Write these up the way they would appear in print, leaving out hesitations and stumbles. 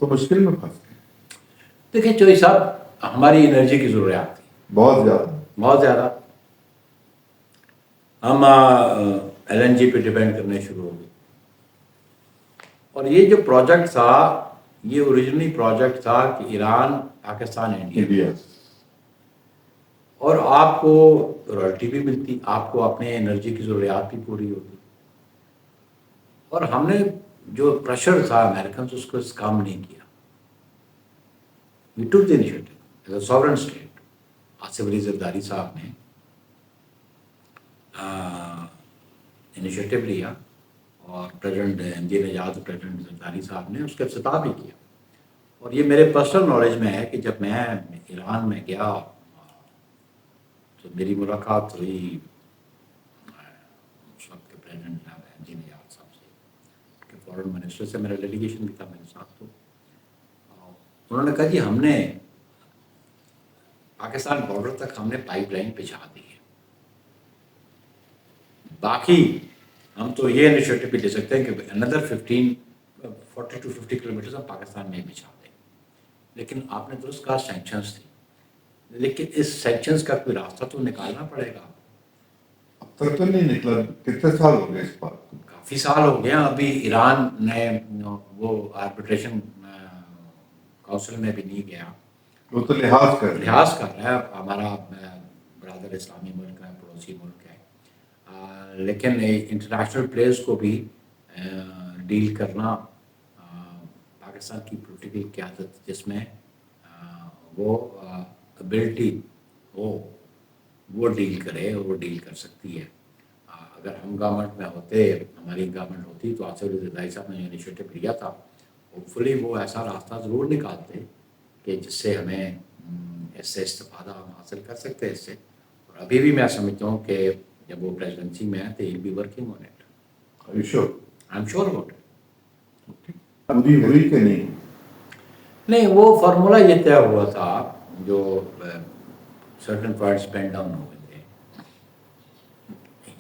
تو مشکل میں پھنس گئے. دیکھیں چوئی صاحب، ہماری انرجی کی ضروریات تھی بہت زیادہ. بہت زیادہ. ہم LNG پہ ڈپینڈ کرنے شروع ہو گئے. اور یہ جو پروجیکٹ تھا، یہ اوریجنلی پروجیکٹ تھا کہ ایران، پاکستان، انڈیا، اور آپ کو رائلٹی بھی ملتی، آپ کو اپنے انرجی کی ضروریات بھی پوری ہوتی. اور ہم نے جو پریشر تھا امریکنز، اس کو کام نہیں کیا. We took the initiative as a sovereign state. Asif Ali Zardari صاحب نے انیشیٹو لیا، اور president MJ Nejad, president Zardari صاحب نے اس کا افتتاح بھی کیا. اور یہ میرے پرسنل نالج میں ہے کہ جب میں ایران میں گیا تو میری ملاقات ہوئی اس وقت کے پریزیڈنٹ MJ نژاد صاحب سے، کہ فارن منسٹر سے میرا ڈیلیگیشن بھی تھا میرے ساتھ. تو انہوں نے کہا جی ہم نے پاکستان بارڈر تک ہم نے پائپ لائن بچھا دی ہے، باقی ہم تو یہ انیشیٹو بھی لے سکتے ہیں کہ اندر 40 to 50 کلومیٹر ہم پاکستان میں بچھا دیں. لیکن آپ نے درست کہا سینکشنز تھی، لیکن اس سینکشنز کا کوئی راستہ تو نکالنا پڑے گا. اب تک تو نہیں نکلا. کتنے سال ہو گئے اس بات کو؟ کافی سال ہو گئے. ابھی ایران نے وہ آربیٹریشن کونسل میں بھی نہیں گیا. وہ تو لحاظ کر رہا ہے. ہمارا برادر اسلامی ملک ہے، پڑوسی ملک ہے، لیکن انٹرنیشنل پلیئرز کو بھی ڈیل کرنا پاکستان کی پولیٹیکل قیادت جس میں وہ ابیلٹی ہو وہ ڈیل کرے، اور وہ ڈیل کر سکتی ہے. اگر ہم گورنمنٹ میں ہوتے، ہماری گورنمنٹ ہوتی، تو آصف علی زرداری صاحب نے جو انیشیٹو لیا تھا، ہوپ فلی وہ ایسا راستہ ضرور نکالتے کہ جس سے ہمیں اس سے استفادہ ہم حاصل کر سکتے ہیں اس سے. اور ابھی بھی میں سمجھتا ہوں کہ جب وہ پریزیڈنسی میں ہے تو he be working on it. I am sure about it. پوری ہوئی کہ نہیں؟ نہیں، وہ فارمولا یہ طے ہوا تھا جو سرٹن پوائنٹس پین ڈاؤن ہو گئے تھے.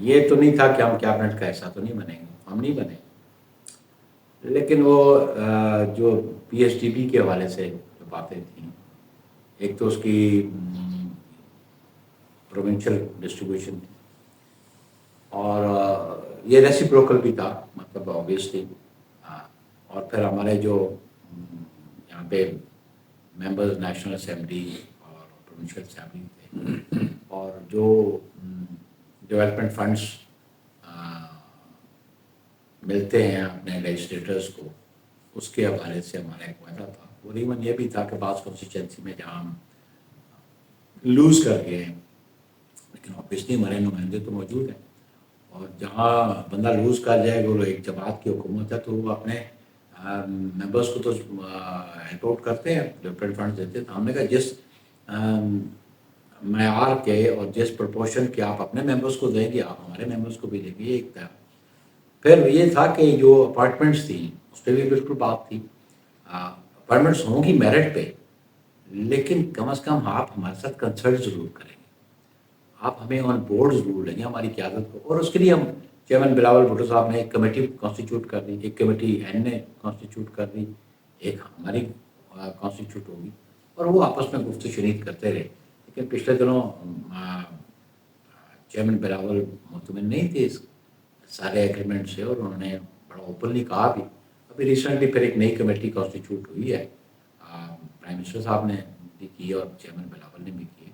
یہ تو نہیں تھا کہ ہم کیبنٹ کا ایسا تو نہیں بنیں گے، ہم نہیں بنے. لیکن وہ جو PSDB کے حوالے سے جو باتیں تھیں، ایک تو اس کی پروونشل ڈسٹریبیوشن تھی، اور یہ ریسیپروکل بھی تھا، مطلب آبویسلی. اور پھر ہمارے جو یہاں پہ ممبرز نیشنل اسمبلی اور پروونشل اسمبلی تھے، اور جو ڈیولپمنٹ فنڈس ملتے ہیں اپنے لیجسلیٹرز کو، اس کے حوالے سے ہمارا ایک وعدہ تھا. اور ایون یہ بھی تھا کہ بعض کانسٹیچوئنسی میں جہاں ہم لوز کر گئے ہیں، لیکن آبویسلی ہمارے نمائندے تو موجود ہیں، اور جہاں بندہ لوز کر جائے، وہ ایک جماعت کی حکومت ہے تو وہ اپنے ممبرس کو تو ہیلپ آؤٹ کرتے ہیں، ڈیولپمنٹ فنڈ دیتے ہیں. تو ہم نے کہا جس معیار کے اور جس پرپورشن کے آپ اپنے ممبرس کو دیں گے، آپ ہمارے ممبرس کو بھی دیں گے. یہ ایک تھا. پھر یہ تھا کہ جو اپارٹمنٹس تھیں اس پہ بھی بالکل بات تھی. اپارٹمنٹس ہوں گی میرٹ پہ، لیکن کم از کم آپ ہمارے ساتھ کنسلٹ ضرور کریں گے، آپ ہمیں آن بورڈ ضرور لیں گے ہماری قیادت کو. اور اس کے لیے ہم چیئرمین بلاول بھٹو صاحب نے ایک کمیٹی کانسٹیچیوٹ کر دی، ایک کمیٹی نے کانسٹیچیوٹ کر دی، ایک ہماری کانسٹیچیوٹ ہوگی، اور وہ آپس میں گفت و شنید کرتے رہے. لیکن پچھلے دنوں چیئرمین بلاول مطمئن نہیں تھے اس سارے ایگریمنٹ سے، اور انہوں نے بڑا اوپنلی کہا بھی. ابھی ریسنٹلی پھر ایک نئی کمیٹی کانسٹیچیوٹ ہوئی ہے، پرائم منسٹر صاحب نے بھی کی اور چیئرمین بلاول نے بھی کی.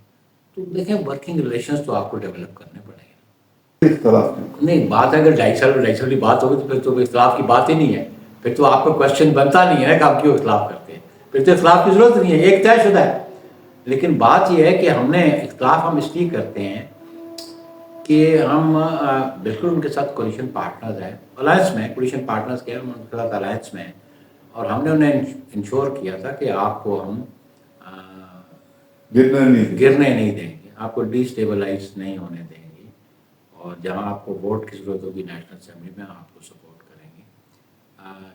تو دیکھیں ورکنگ ریلیشنز تو آپ کو ڈیولپ کرنے پڑیں گے. اختلاف نہیں، بات اگر 2.5 سال کی بات ہوگی تو پھر تو اختلاف کی بات ہی نہیں ہے. پھر تو آپ کو کوشچن بنتا نہیں ہے کہ آپ کیوں اختلاف کرتے ہیں، پھر تو اختلاف کی ضرورت نہیں ہے، ایک طے شدہ ہے. لیکن بات یہ ہے کہ ہم نے اختلاف ہم اس لیے کرتے ہیں کہ ہم بالکل ان کے ساتھ کولیشن پارٹنرز ہیں، الائنس میں کولیشن پارٹنرز کے ہم ان کے ساتھ الائنس میں ہیں، اور ہم نے انہیں انشور کیا تھا کہ آپ کو ہم گرنے نہیں دیں گے، آپ کو ڈی اسٹیبلائز نہیں ہونے دیں گے، اور جہاں آپ کو ووٹ کی ضرورت ہوگی نیشنل اسمبلی میں آپ کو سپورٹ کریں گے.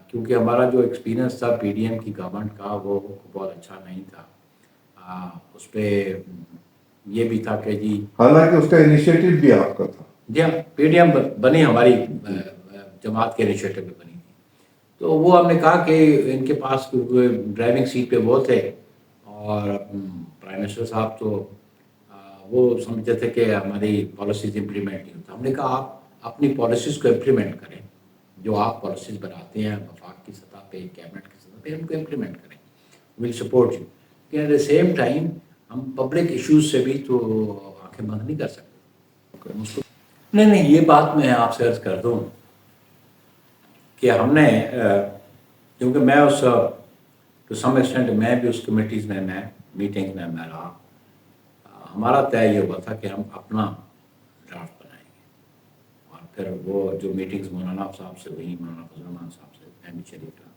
کیونکہ ہمارا جو ایکسپیرینس تھا PDM کی گورنمنٹ کا وہ بہت اچھا نہیں تھا. اس پہ یہ بھی تھا کہ جی، حالانکہ اس کا انیشیٹو بھی آپ کا تھا. جی ہاں، PDM بنی ہماری جماعت کے انیشیٹو پہ بنی تھی. تو وہ ہم نے کہا کہ ان کے پاس ڈرائیونگ سیٹ پہ وہ تھے اور پرائم منسٹر صاحب تو وہ سمجھتے تھے کہ ہماری پالیسیز امپلیمنٹ نہیں ہوتا. ہم نے کہا آپ اپنی پالیسیز کو امپلیمنٹ کریں, جو آپ پالیسیز بناتے ہیں وفاق کی سطح پہ, کیبنٹ کی سطح پہ, ان کو امپلیمنٹ کریں. We'll support you. کہ ایٹ دا سیم ٹائم ہم پبلک ایشوز سے بھی تو آنکھیں بند نہیں کر سکتے. نہیں, یہ بات میں آپ سے عرض کر دوں کہ ہم نے کیونکہ میں اس ٹو سم ایکسٹینٹ میں بھی اس کمیٹیز میں میٹنگ میں رہا. ہمارا طے یہ ہوا تھا کہ ہم اپنا ڈرافٹ بنائیں گے, اور پھر وہ جو میٹنگز مولانا صاحب سے ہوئی, مولانا فضل الرحمان صاحب سے, میں بھی شریک رہا,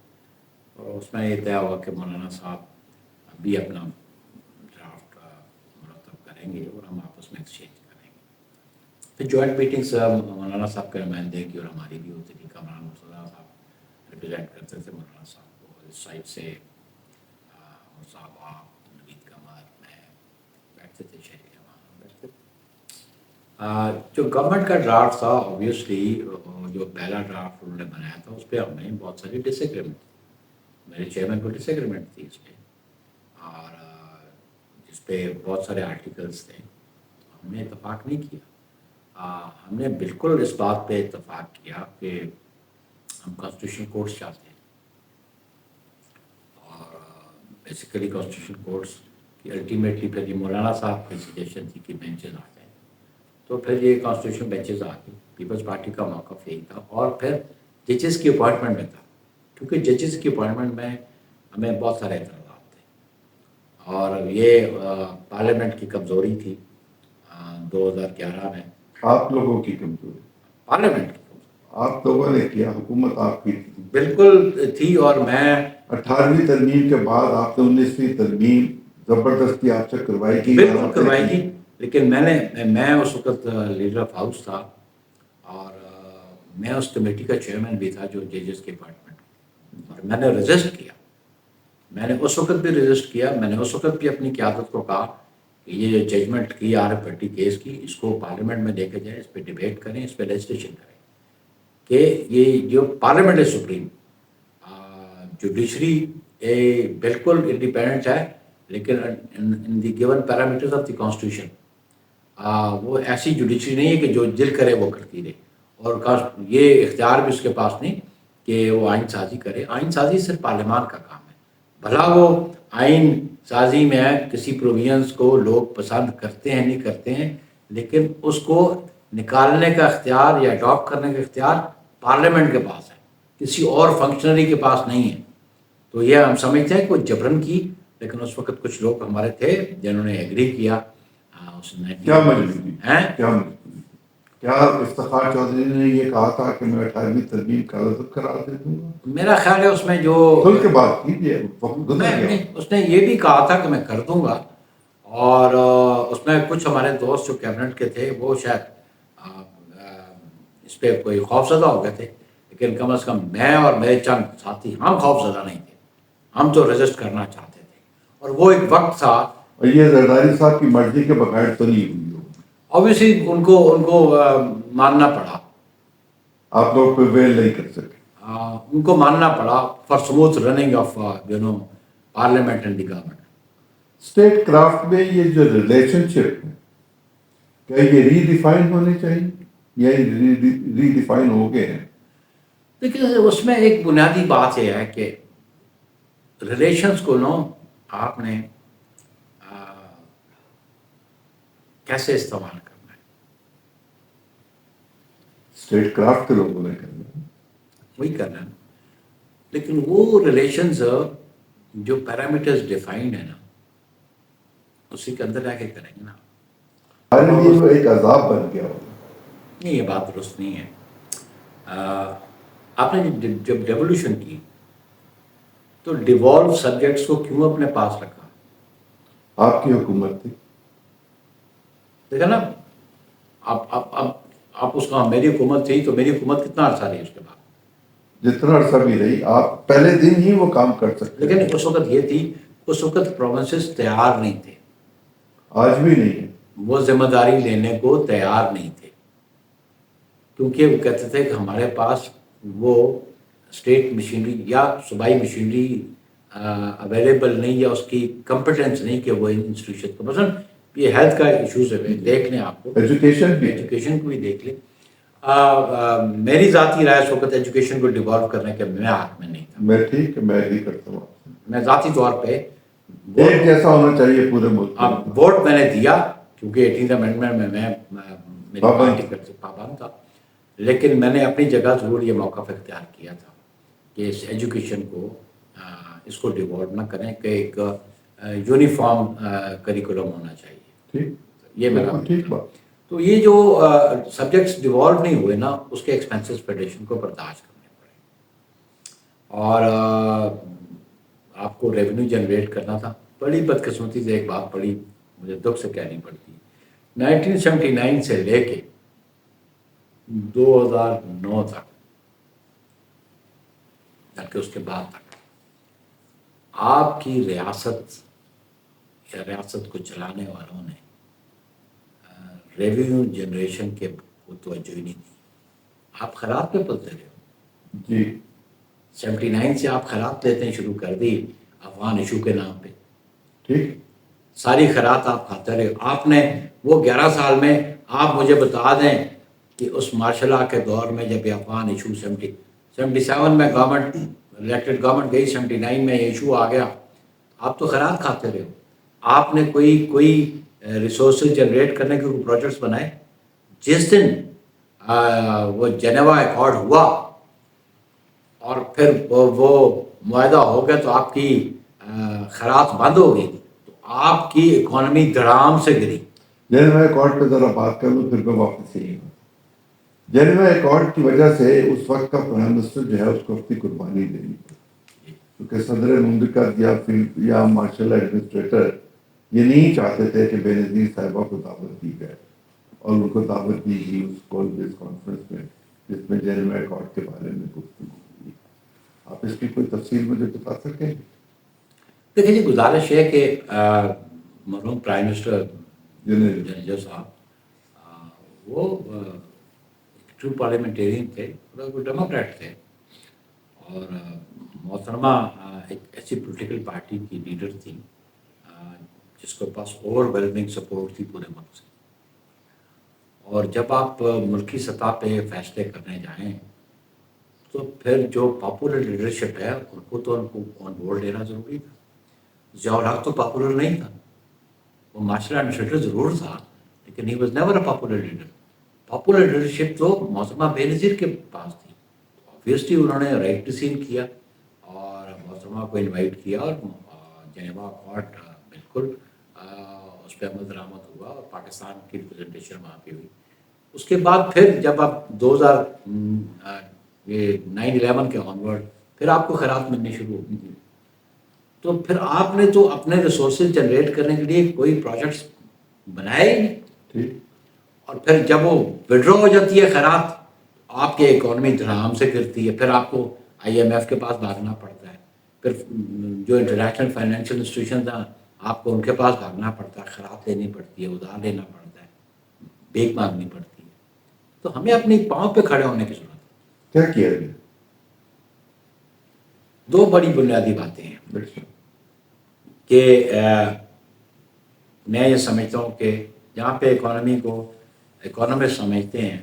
اور اس میں یہ طے ہوا کہ مولانا صاحب بھی اپنا ڈرافٹ مرتب کریں گے اور ہم آپس میں ایکسچینج کریں گے. پھر جوائنٹ میٹنگس مولانا صاحب کے نمائندے کی اور ہماری بھی ہوتی تھی. کامران مرتضیٰ صاحب ریپرزینٹ کرتے تھے مولانا صاحب کو, اس سائڈ سے صاحب آپ, نوید قمر, میں بیٹھتے تھے, شہری وہاں بیٹھتے تھے. جو گورنمنٹ کا ڈرافٹ تھا اوبیسلی جو پہلا ڈرافٹ انہوں نے بنایا تھا اس پہ ہم نے بہت ساری ڈس ایگریمنٹ, میرے چیئرمین کو ڈس ایگریمنٹ تھی اس پہ, اور جس پہ بہت سارے آرٹیکلس تھے. ہم نے اتفاق نہیں کیا. ہم نے بالکل اس بات پہ اتفاق کیا کہ ہم کانسٹیٹیوشن کورٹس چاہتے ہیں, اور بیسیکلی کانسٹیٹیوشن کورٹس کی الٹیمیٹلی پھر یہ مولانا صاحب کی سجیشن تھی کہ بینچز آ جائیں, تو پھر یہ کانسٹیٹیوشن بینچز آ گئی. پیپلز پارٹی کا موقف یہی تھا, اور پھر ججز کی اپوائنٹمنٹ میں تھا, کیونکہ ججز کی اپوائنٹمنٹ میں ہمیں بہت سارے اعتراضات تھے, اور یہ پارلیمنٹ کی کمزوری تھی 2011 میں. آپ لوگوں کی کمزوری, پارلیمنٹ کی آپ لوگوں نے کیا, حکومت آپ کی تھی بالکل تھی. اور میں 18ویں ترمیم کے بعد آپ نے 19ویں ترمیم زبردستی آپ سے کروائی گئی, بالکل کروائی گئی, لیکن میں اس وقت لیڈر آف ہاؤس تھا, اور میں اس کمیٹی کا چیئرمین بھی تھا جو ججز کے اپوائنٹمنٹ, اور میں نے رجسٹ کیا. میں نے اس وقت بھی رجسٹ کیا. میں نے اس وقت بھی اپنی قیادت کو کہا کہ یہ جو ججمنٹ کی آر ایف بھٹی کیس کی, اس کو پارلیمنٹ میں لے کے جائیں, اس پہ ڈبیٹ کریں, اس پہ لیجسلیشن کریں, کہ یہ جو پارلیمنٹ ہے سپریم, جوڈیشری بالکل انڈیپینڈنٹ ہے, لیکن in the given parameters of the constitution وہ ایسی جوڈیشری نہیں ہے کہ جو دل کرے وہ کرتی رہے, اور یہ اختیار بھی اس کے پاس نہیں کہ وہ آئین سازی کرے. آئین سازی صرف پارلیمان کا کام ہے. بھلا وہ آئین سازی میں کسی پروویژنس کو لوگ پسند کرتے ہیں نہیں کرتے ہیں, لیکن اس کو نکالنے کا اختیار یا اڈاپٹ کرنے کا اختیار پارلیمنٹ کے پاس ہے, کسی اور فنکشنری کے پاس نہیں ہے. تو یہ ہم سمجھتے ہیں کہ وہ جبرن کی, لیکن اس وقت کچھ لوگ ہمارے تھے جنہوں نے ایگری کیا. کیا مجبوری, کیا افتخار چودھری نے یہ کہا تھا کہ میں 18ویں ترمیم کا رد کرا دے دوں گا؟ میرا خیال ہے اس میں جو کھل کے بات کیجیے, اس نے یہ بھی کہا تھا کہ میں کر دوں گا, اور اس میں کچھ ہمارے دوست جو کیبنٹ کے تھے وہ شاید اس پہ کوئی خوف زدہ ہو گئے تھے, لیکن کم از کم میں اور میرے چند ساتھی ہم خوف زدہ نہیں تھے. ہم تو رجسٹ کرنا چاہتے تھے, اور وہ ایک وقت تھا. اور یہ زرداری صاحب کی مرضی کے بغیر تو نہیں ہوئی ہو, اوبیسلی ان کو ماننا پڑا. آپ لوگ پہ ویل نہیں کر سکے, ان کو ماننا پڑا for smooth running of parliament and the government. State craft میں یہ جو ریلیشن شپ ہے, کیا یہ ری ڈیفائن ہونے چاہیے یا ری ڈیفائن ہو گئے ہیں؟ دیکھیے اس میں ایک بنیادی بات یہ ہے کہ ریلیشنس کو آپ نے کیسے استعمال کرنا ہے, اسٹیٹ کرافٹ کے لوگوں نے کرنا ہے, وہی کرنا ہے. لیکن وہ ریلیشنز جو پیرامیٹرز ڈیفائنڈ ہیں نا, اسی کے اندر رہ کے کریں گے نا. ہمارے لیے وہ ایک عذاب بن گیا ہوگا. نہیں, یہ بات درست نہیں ہے. آپ نے جب ڈیولیوشن کی تو ڈیوالو سبجیکٹس کو کیوں اپنے پاس رکھا؟ آپ کی حکومت تھی, دیکھا نا, آپ اس کا میری حکومت تھی, تو میری حکومت کتنا عرصہ رہی اس کے بعد؟ جتنا عرصہ بھی رہی, آپ پہلے دن ہی وہ کام کر سکتے. لیکن اس وقت یہ تھی, اس وقت پروونسز تیار نہیں تھے, آج بھی نہیں ہے, وہ ذمہ داری لینے کو تیار نہیں تھے, کیونکہ وہ کہتے تھے کہ ہمارے پاس وہ اسٹیٹ مشینری یا صوبائی مشینری اویلیبل نہیں یا اس کی کمپٹنس نہیں کہ وہ انسٹیٹیوشن کو مثلاً یہ ہیلتھ کا ایشوز ہے دیکھ لیں آپ کو ایجوکیشن کو بھی دیکھ لیں. میری ذاتی رائے اس وقت ایجوکیشن کو ڈیولپ کرنے کے میں حق میں نہیں تھا. میں ٹھیک ہے میں ایگری کرتا ہوں آپ سے. میں ذاتی طور پہ ایک جیسا ہونا چاہیے پورے ملک میں. ووٹ میں نے دیا کیونکہ 18th امینڈمنٹ میں میری پارٹی کا پابند تھا, لیکن میں نے اپنی جگہ ضرور یہ موقف اختیار کیا تھا کہ اس ایجوکیشن کو اس کو ڈیولپ نہ کریں کہ ایک یونیفارم کریکولم ہونا چاہیے. ٹھیک, یہ میرا ٹھیک بات. تو یہ جو سبجیکٹس ڈیولو نہیں ہوئے نا اس کے ایکسپینسز فیڈریشن کو برداشت کرنے پڑے اور آپ کو ریونیو جنریٹ کرنا تھا. بڑی بدقسمتی سے ایک بات بڑی مجھے دکھ سے کہنی پڑتی ہے, 1979 سے لے کے 2009 تک بلکہ اس کے بعد تک آپ کی ریاست یا ریاست کو چلانے والوں نے ریونیو جنریشن کے کو توجہ ہی نہیں دی. آپ خیرات پہ پلتے رہے ہو جی. 79 سے آپ خیرات لیتے ہیں شروع کر دی افغان ایشو کے نام پہ. ٹھیک, ساری خیرات آپ کھاتے رہے. آپ نے وہ 11 سال میں آپ مجھے بتا دیں کہ اس مارشل لا کے دور میں جب یہ افغان ایشو 77 میں گورنمنٹ الیکٹڈ گورنمنٹ گئی, 79 میں یہ ایشو آ گیا, آپ تو خیرات کھاتے رہے ہو. آپ نے کوئی ریسورسز جنریٹ کرنے کے کوئی پروجیکٹس بنائے؟ جس دن وہ جنیوا ایکارڈ ہوا اور پھر وہ معاہدہ ہو گیا تو آپ کی خیرات بند ہو گئی, تو آپ کی اکانومی دھڑام سے گری. جنیوا ایکارڈ پہ ذرا بات کر لوں پھر میں واپس یہی ہوں. جنیوا ایکارڈ کی وجہ سے اس وقت کا پرائم منسٹر جو ہے اس کو اپنی قربانی دینی پڑی, کیونکہ صدر مملکت یا مارشل ایڈمنسٹریٹر یہ نہیں چاہتے تھے کہ بے نظیر صاحبہ کو دعوت دی جائے, اور ان کو دعوت دی گئی اس کال بیس کانفرنس میں جس میں جنیوا ایکارڈ کے بارے میں گفتگو ہوئی. آپ اس کی کوئی تفصیل مجھے بتا سکیں؟ دیکھیں جی, گزارش ہے کہ مرحوم پرائم منسٹر جنرل صاحب وہ ٹرو پارلیمنٹیرین تھے, وہ ڈیموکریٹ تھے, اور محترمہ ایک ایسی پولیٹیکل پارٹی کی لیڈر تھی جس کے پاس اوور ویلمنگ سپورٹ تھی پورے ملک سے. اور جب آپ ملکی سطح پہ فیصلے کرنے جائیں تو پھر جو پاپولر لیڈرشپ ہے ان کو آن بورڈ لینا ضروری تھا. ضیاء الحق تو پاپولر نہیں تھا, وہ مارشل ایڈمنسٹریٹر ضرور تھا لیکن he was never a popular leader. Popular leadership تو محترمہ بے نظیر کے پاس تھی. آبویسلی انہوں نے رائٹ ڈیسیژن کیا اور محترمہ کو انوائٹ کیا اور جنیوا ایکارڈ بالکل اس پہ عمل درآمد ہوا اور پاکستان کی ریپرزنٹیشن وہاں پہ ہوئی. اس کے بعد پھر جب آپ 9/11 کے آنورڈ پھر آپ کو خیرات ملنی شروع ہوگی, تو پھر آپ نے تو اپنے ریسورسز جنریٹ کرنے کے لیے کوئی پروجیکٹس بنائے ہی نہیں. اور پھر جب وہ وڈرا ہو جاتی ہے خیرات, آپ کے اکانومی دھڑام سے گرتی ہے, پھر آپ کو IMF کے پاس بھاگنا پڑتا ہے, پھر جو انٹرنیشنل فائنینشیل انسٹیٹیوشنز ہیں آپ کو ان کے پاس بھاگنا پڑتا ہے, خیرات لینی پڑتی ہے, ادھار لینا پڑتا ہے, بھیک مانگنی پڑتی ہے. تو ہمیں اپنی پاؤں پہ کھڑے ہونے کی ضرورت ہے. کیا کیا گیا؟ 2 بڑی بنیادی باتیں ہیں کہ میں یہ سمجھتا ہوں کہ جہاں پہ اکانومی کو اکانومسٹ سمجھتے ہیں,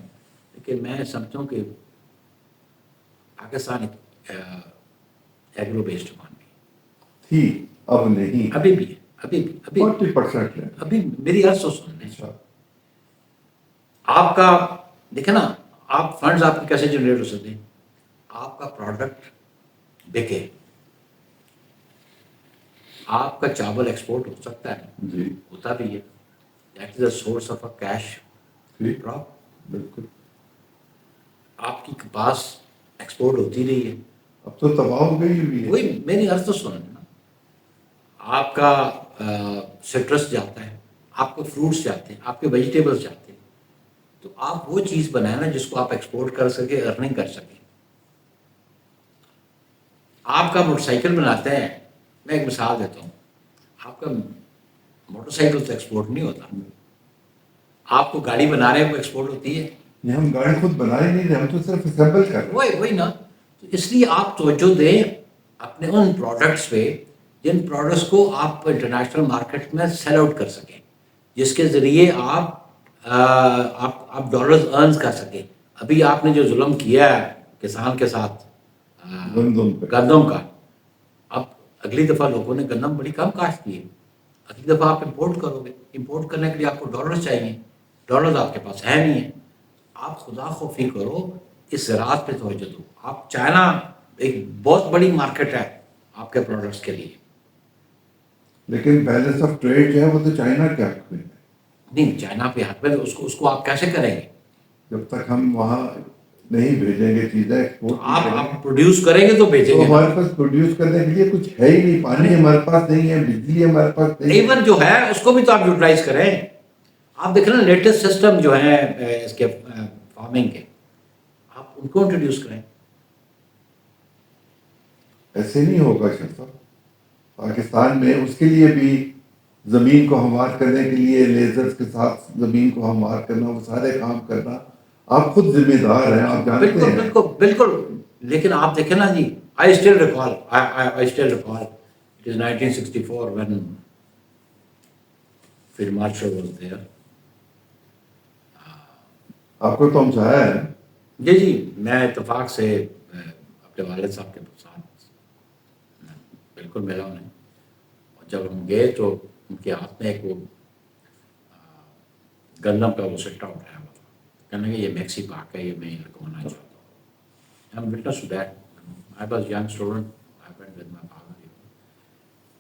لیکن میں سمجھتا ہوں کہ پاکستان ایگرو بیسڈ اکانومی تھی, اب نہیں, ابھی بھی ہے, ابھی 40% ہے. ابھی میری عرض تو سن لیں. آپ کا دیکھیں نا, آپ فنڈز آپ کے کیسے جنریٹ ہو سکتے ہیں؟ آپ کا پروڈکٹ بکے, آپ کا چاول ایکسپورٹ ہو سکتا ہے, جی ہوتا بھی ہے, that is a source of a cash drop. بالکل. آپ کی کپاس ایکسپورٹ ہوتی رہی ہے, اب تو تباہ ہو گئی ہوئی ہے. وہی میری عرض تو سنیں نا, آپ کا سٹرس جاتا ہے, آپ کے فروٹس جاتے ہیں, آپ کے ویجیٹیبلس جاتے ہیں, تو آپ وہ چیز بنائیں نا جس کو آپ ایکسپورٹ کر سکیں, ارننگ کر سکیں. آپ کا موٹر سائیکل بناتے ہیں, میں ایک مثال دیتا ہوں, آپ کا موٹر سائیکل تو ایکسپورٹ نہیں ہوتا, آپ کو گاڑی بنا رہے ہیں وہ ایکسپورٹ ہوتی ہے. ہم گاڑی خود بنا ہی نہیں رہے, ہم تو صرف اسمبل کر رہے ہیں. وہی نا, تو اس لیے آپ توجہ دیں اپنے ان پروڈکٹس پہ جن پروڈکٹس کو آپ انٹرنیشنل مارکیٹ میں سیل آؤٹ کر سکیں، جس کے ذریعے آپ ڈالرز ارنز کر سکیں. ابھی آپ نے جو ظلم کیا ہے کسان کے ساتھ گندم کا، اب اگلی دفعہ لوگوں نے گندم بڑی کم کاشت کی ہے، اگلی دفعہ آپ امپورٹ کرو گے، امپورٹ کرنے کے لیے آپ کو ڈالرز چاہیے، ڈالرز آپ کے پاس ہے نہیں ہے. آپ خدا خوفی کرو، اس زراعت پہ توجہ دو. آپ چائنا ایک بہت بڑی مارکیٹ ہے آپ کے پروڈکٹس کے لیے. لیکن بیلنس آف ٹریڈ جو ہے وہ تو چائنا کے حق میں ہے. نہیں، چائنا پہ حق میں اس کو آپ کیسے کریں گے؟ جب تک ہم وہاں نہیں بھیجیں گے چیزیں ایکسپورٹ آپ پروڈیوس کریں گے تو بھیجیں تو گے. ہمارے پاس پروڈیوس کرنے کے لیے کچھ ہے ہی نہیں. پانی ہمارے پاس نہیں ہے، بجلی ہمارے پاس نہیں ہے. ایون جو ہے اس کو بھی تو آپ یوٹیلائز کریں. آپ دیکھ رہے ہیں لیٹسٹ سسٹم جو ہیں اس کے فارمنگ کے، آپ ان کو انٹروڈیوس کریں. ایسے نہیں ہوگا شیخ صاحب. پاکستان میں اس کے لیے بھی زمین کو ہموار کرنے کے لیے لیزرز کے ساتھ زمین کو ہموار کرنا، وہ سارے کام کرنا آپ خود ذمہ دار ہیں، آپ جانتے ہیں. بالکل بالکل بالکل. لیکن آپ دیکھیں نا جی، I still recall it is 1964 when Field Marshal was there. آپ کو تو سمجھایا ہے. جی جی، میں اتفاق سے اپنے والد صاحب کے ساتھ بالکل ملا انہیں، اور جب ہم گئے تو ان کے ہاتھ میں ایک وہ گندم کا وہ سٹا اٹھایا ہوا تھا. کہنے کہ یہ میکسی پاک ہے، یہ میں لگوانا چاہتا ہوں. I'm witness to that. I was young student. I went with my father.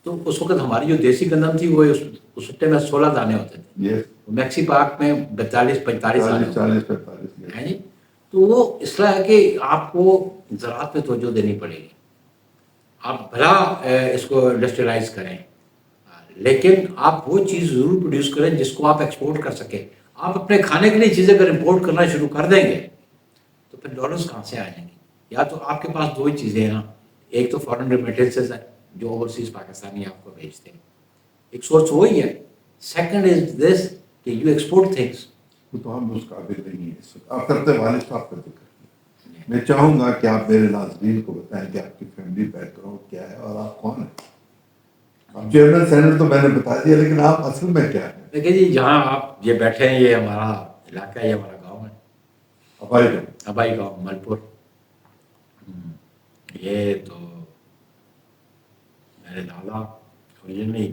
تو اس وقت ہماری جو دیسی گندم تھی وہ اس سٹے میں 16 دانے ہوتے تھے. Yes. میکسی پاک میں 42-45 دانے ہوتے 40-45 ہیں جی. تو وہ اس طرح ہے کہ آپ کو زراعت پہ توجہ دینی پڑے گی. آپ بھلا اس کو انڈسٹریلائز کریں، لیکن آپ وہ چیز ضرور پروڈیوس کریں جس کو آپ ایکسپورٹ کر سکیں. آپ اپنے کھانے کے لیے چیزیں اگر امپورٹ کرنا شروع کر دیں گے تو پھر ڈالرز کہاں سے آ جائیں گے؟ یا تو آپ کے پاس دو ہی چیزیں ہیں نا، ایک تو فارن ریمیٹنسز ہے جو اوورسیز پاکستانی آپ کو بھیجتے ہیں، ایک سورس وہی ہے. سیکنڈ از دس کہ یو ایکسپورٹ تھنگس. تو ہم اس قابل نہیں ہیں. آپ کرتے والد صاحب کا ذکر. میں چاہوں گا کہ آپ میرے ناظرین کو بتائیں کہ آپ کی فیملی بیک گراؤنڈ کیا ہے اور آپ کون ہیں. آپ چیئرمین سینٹ تو میں نے بتا دیا، لیکن آپ اصل میں کیا ہیں؟ دیکھیے جی، جہاں آپ یہ بیٹھے ہیں یہ ہمارا علاقہ ہے، یہ ہمارا گاؤں ہے، ابائی گاؤں ملپور. یہ تو میرے دادا اوریجنلی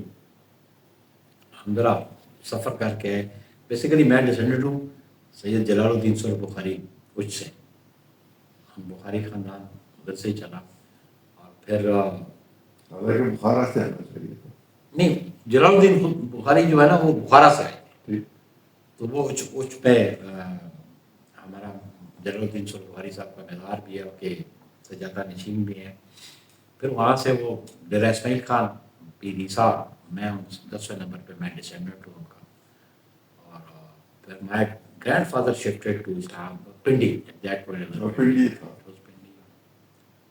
ہم ذرا سفر کر کے، بیسیکلی میں ڈسینڈنٹ ہوں سید جلال الدین سر بخاری کچھ سے. ہم بخاری خاندان ادھر سے ہی چلا. اور پھر حالانکہ بخارا سے آنا چاہیے تھا. نہیں، جلال الدین بخاری جو ہے نا وہ بخارا سے آئے، تو وہ اچ پہ ہمارا جلال الدین سر بخاری صاحب کا مزار بھی ہے، ان کے سجادہ نشین بھی ہیں. پھر وہاں سے وہ ڈیرہ اسماعیل خان پیر عیسیٰ، میں 10ویں نمبر پہ میں ڈسینڈنٹ ہوں ان کا. اور پھر مائی گرینڈ فادر شفٹڈ ٹو اسلام پنڈی. پنڈی تھا.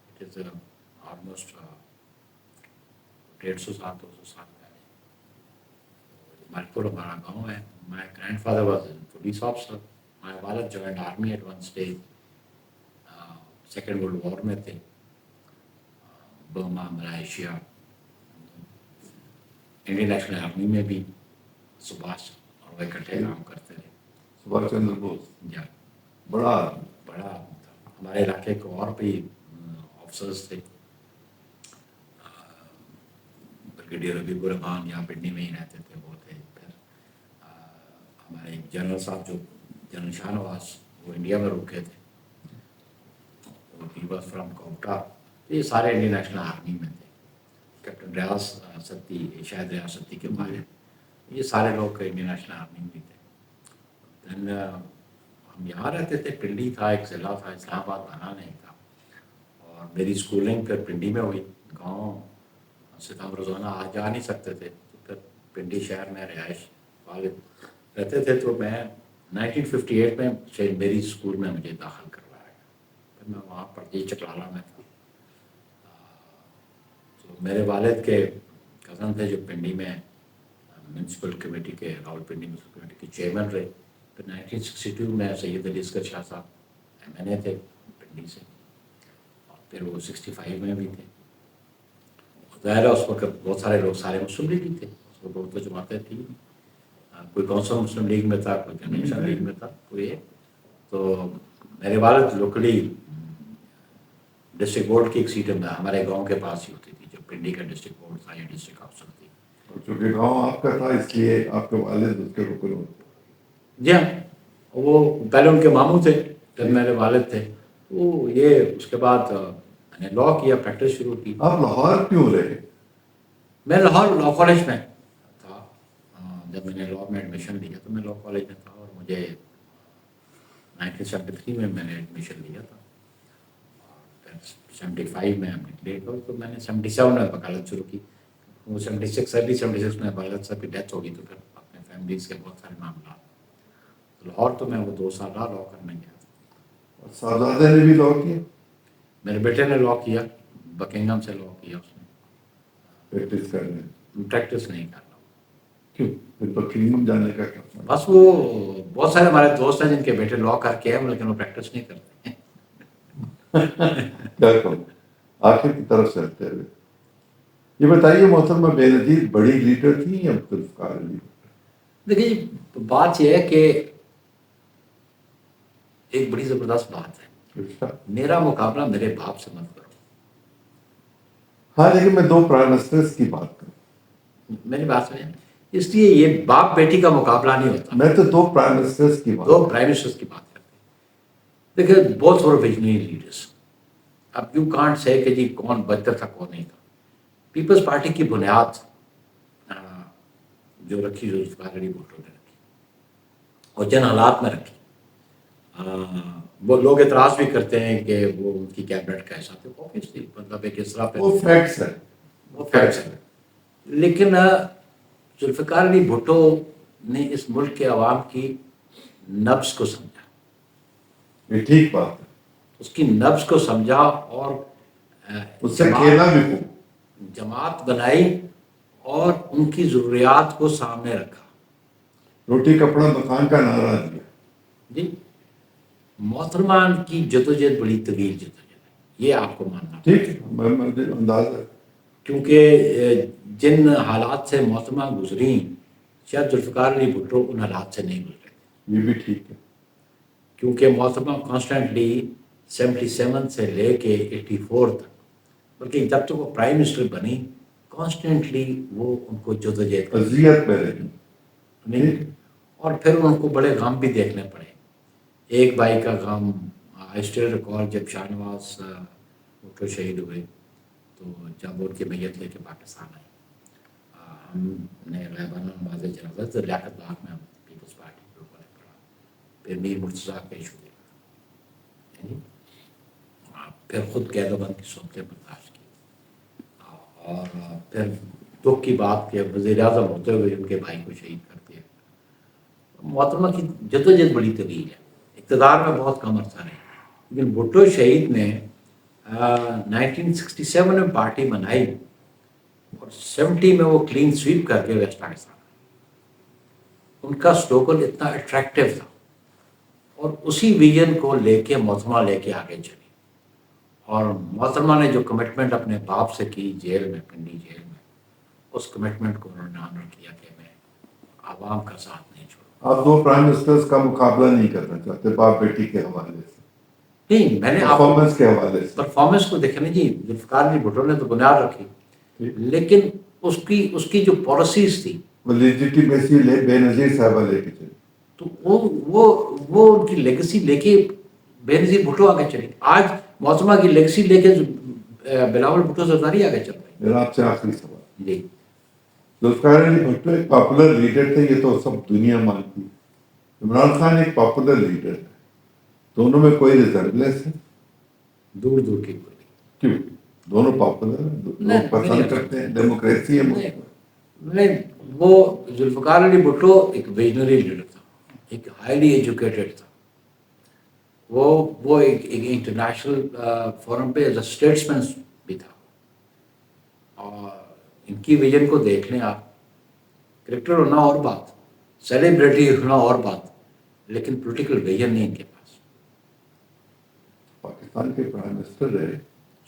اٹ از آلموسٹ 150 سال 200 سال پہلے. ملپور ہمارا گاؤں ہے. My grandfather was police officer. My والد joined army at one stage. Second world war میں تھے. Burma, Malaysia, Indian national army میں بھی سبھاش اور وہ اکٹھے کام کرتے تھے. سبھاش چندر بوس جا بڑا تھا. ہمارے علاقے کو اور بھی آفسرز تھے. بریگیڈیئر حبیب الرحمان یہاں پنڈی میں ہی رہتے تھے، وہ تھے. پھر ہمارے جنرل صاحب جو جنرل شاہ نواز، وہ انڈیا میں رکے تھے. He was from Kota. یہ سارے انڈین نیشنل آرمی میں تھے. کیپٹن ریاض ستی، شاہد ریاض ستی کے بارے، یہ سارے لوگ انڈین نیشنل آرمی میں تھے. دین ہم یہاں رہتے تھے. پنڈی تھا، ایک ضلع تھا، اسلام آباد بنا نہیں تھا. اور میری اسکولنگ پھر پنڈی میں ہوئی. گاؤں سے ہم روزانہ آ جا نہیں سکتے تھے، تو پھر پنڈی شہر میں رہائش والد رہتے تھے. تو میں 1958 میں شاید میری اسکول میں مجھے داخل کروایا گیا. پھر میں وہاں پڑھتی چکلالہ میں تھا. تو میرے والد کے کزن تھے جو پنڈی میں میونسپل کمیٹی کے، راول پنڈی میونسپل کمیٹی کے چیئرمین رہے. پھر 1962 میں سید علی اصغر شاہ صاحب ایم این اے تھے پنڈی سے. پھر وہ 65 میں بھی تھے. ظاہر ہے اس وقت بہت سارے لوگ سارے مسلم لیگ ہی تھے, اس وقت بہت جماعتیں تھیں, کوئی کونسل مسلم لیگ میں تھا, کوئی کنوینشن لیگ میں تھا, کوئی. تو میرے والد لوکلی ڈسٹرکٹ بورڈ کی ایک سیٹ ہمارے گاؤں کے پاس ہی ہوتی تھی, جو پنڈی کا ڈسٹرکٹ بورڈ تھا یا ڈسٹرکٹ کاؤنسل تھی. چونکہ گاؤں آپ کا تھا اس لیے آپ کے والد اس کے رکن ہوتے. جی ہاں, وہ پہلے ان کے ماموں تھے, پھر میرے والد تھے. وہ یہ اس کے بعد میں نے لاء کیا, پریکٹس شروع کی. آپ لاہور کیوں رہے؟ میں لاہور لاء کالج میں تھا. جب میں نے لاء میں ایڈمیشن لیا تو میں لاء کالج میں تھا, اور مجھے 1973 میں نے ایڈمیشن لیا تھا. پھر 75 میں ہم نکلے تو میں نے 77 میں وکالت شروع کی. وہ 76 میں والد صاحب کی ڈیتھ ہو گئی, تو پھر اپنے فیملیز کے بہت سارے معاملات. لاہور تو میں وہ 2 سال رہا, لاء کرنے گیا تھا. اور صاحبزادے نے بھی لاء کیا؟ میرے بیٹے نے لاء کیا, بکنگھم سے لاء کیا اس نے. پریکٹس کرنے؟ پریکٹس نہیں کرنا. کیوں پھر بکنگھم جانے کا کیا؟ بس وہ بہت سارے ہمارے دوست ہیں جن کے بیٹے لاء کر کے ہیں, لیکن وہ پریکٹس نہیں کرتے. کیا کروں, آخر کی طرف چلتے ہوئے. یہ بتائیے محترمہ بے نظیر بڑی لیڈر تھی یا ذوالفقار علی؟ دیکھیے بات یہ ہے کہ ایک بڑی زبردست بات ہے, میرا مقابلہ میرے باپ سے مت کرو. ہاں لیکن میں 2 پرائم منسٹرز کی بات کروں. میری بات سنیں, اس لیے یہ باپ بیٹی کا مقابلہ نہیں ہوتا. میں تو 2 پرائم منسٹرز کی بات 2 پرائم منسٹرز کی بات کرتے ہیں. دیکھیں بہت سارے ویژنری لیڈرس. اب یو کانٹ سے کہ جی کون بہتر تھا کون نہیں تھا. پیپلز پارٹی کی بنیاد جو رکھی ذوالفقار علی بھٹو نے رکھی, اور جن حالات میں رکھی. وہ لوگ اعتراض بھی کرتے ہیں کہ وہ ان کی کیبنٹ کا حصہ تھے, اوبویسلی مطلب ایک اس طرح پہ وہ فیکٹس ہے, وہ فیکٹس ہے. لیکن ذوالفقار علی بھٹو نے اس ملک کے عوام کی نبض کو سمجھا. یہ ٹھیک بات ہے, اس کی نبض کو سمجھا اور اس سے کھیلا بھی خوب. جماعت بنائی اور ان کی ضروریات کو سامنے رکھا. روٹی کپڑا مکان کا نعرہ دیا. جی محترمہ کی جدوجہد بڑی طویل جدوجہد ہے, یہ آپ کو ماننا. ٹھیک ہے, مجھے اندازہ ہے. کیونکہ جن حالات سے محترمہ گزری, شاید ذوالفقار علی بھٹو ان حالات سے نہیں گزرے. یہ بھی ٹھیک ہے, کیونکہ محترمہ کانسٹنٹلی 77 سے لے کے 84 تک, بلکہ جب تک وہ پرائم منسٹر بنی, کانسٹنٹلی وہ ان کو جدوجہد اذیت میں رہی نہیں. اور پھر ان کو بڑے غم بھی دیکھنے پڑے. ایک بھائی کا غم, آئی اسٹل ریکال جب شاہ نواز بھٹو شہید ہوئے, تو جب ان کی میت لے کے پاکستان آئی, ہم نے غائبانہ نماز جنازہ تو لیاقت باغ میں ہم پیپلز پارٹی کے لوگوں نے پڑھا. پھر میر مرتضیٰ پیش ہوئے, پھر خود قید و بند کی صحبتیں برداشت کی, اور پھر دکھ کی بات کہ وزیر اعظم ہوتے ہوئے ان کے بھائی کو شہید کر دیا. محترمہ کی جدوجہد بڑی طویل ہے, اقتدار میں بہت کم عرصہ رہے. لیکن بھٹو شہید نے 1967 میں پارٹی بنائی, اور 70 میں وہ کلین سویپ کر کے ویسٹ پاکستان. ان کا سلوگن اتنا اٹریکٹیو تھا, اور اسی ویژن کو لے کے محترمہ لے کے آگے چلی. اور محترمہ نے جو کمٹمنٹ اپنے باپ سے کی جیل میں, پنڈی جیل میں, اس کمٹمنٹ کو انہوں نے آنر کیا کہ میں عوام کا ساتھ نہیں چھوڑوں. آپ 2 پرائم منسٹرز کا مقابلہ نہیں کرنا چاہتے باپ بیٹی کے حوالے سے؟ نہیں, میں نے پرفارمنس کے حوالے سے پرفارمنس کو دیکھیں نا جی. ذوالفقار علی بھٹو نے تو بنیاد رکھی, لیکن اس کی جو پالیسیز تھی وہ لیجیٹیمیسی بے نظیر صاحبہ لے کے چلی, تو وہ ان کی لیگیسی لے کے بے نظیر بھٹو آگے چلی. آج محترمہ کی لیگیسی لے کے بلاول بھٹو زرداری آگے چل رہی. میرا آپ سے آخری سوال, جی ذوالفقار علی بھٹو ایک پاپولر لیڈر تھے, یہ تو سب دنیا مانتی. عمران خان ایک پاپولر لیڈر ہے, دونوں میں کوئی ریزمبلنس ہے؟ دور دور کی کوئی. کیوں؟ دونوں پاپولر ہیں, لوگ پسند کرتے ہیں, ڈیموکریسی ہے. نہیں, وہ ذوالفقار علی بھٹو ایک ویژنری لیڈر تھا, ایک ہائیلی ایجوکیٹڈ تھا. وہ ایک انٹرنیشنل فورم پہ ایز اے اسٹیٹسمین بھی تھا. اور ان کی ویژن کو دیکھ لیں آپ, کریکٹر ہونا اور بات, سیلیبریٹی ہونا اور بات, لیکن پولیٹیکل ویژن نہیں ان کے پاس. پاکستان کے پرائم منسٹر رہے,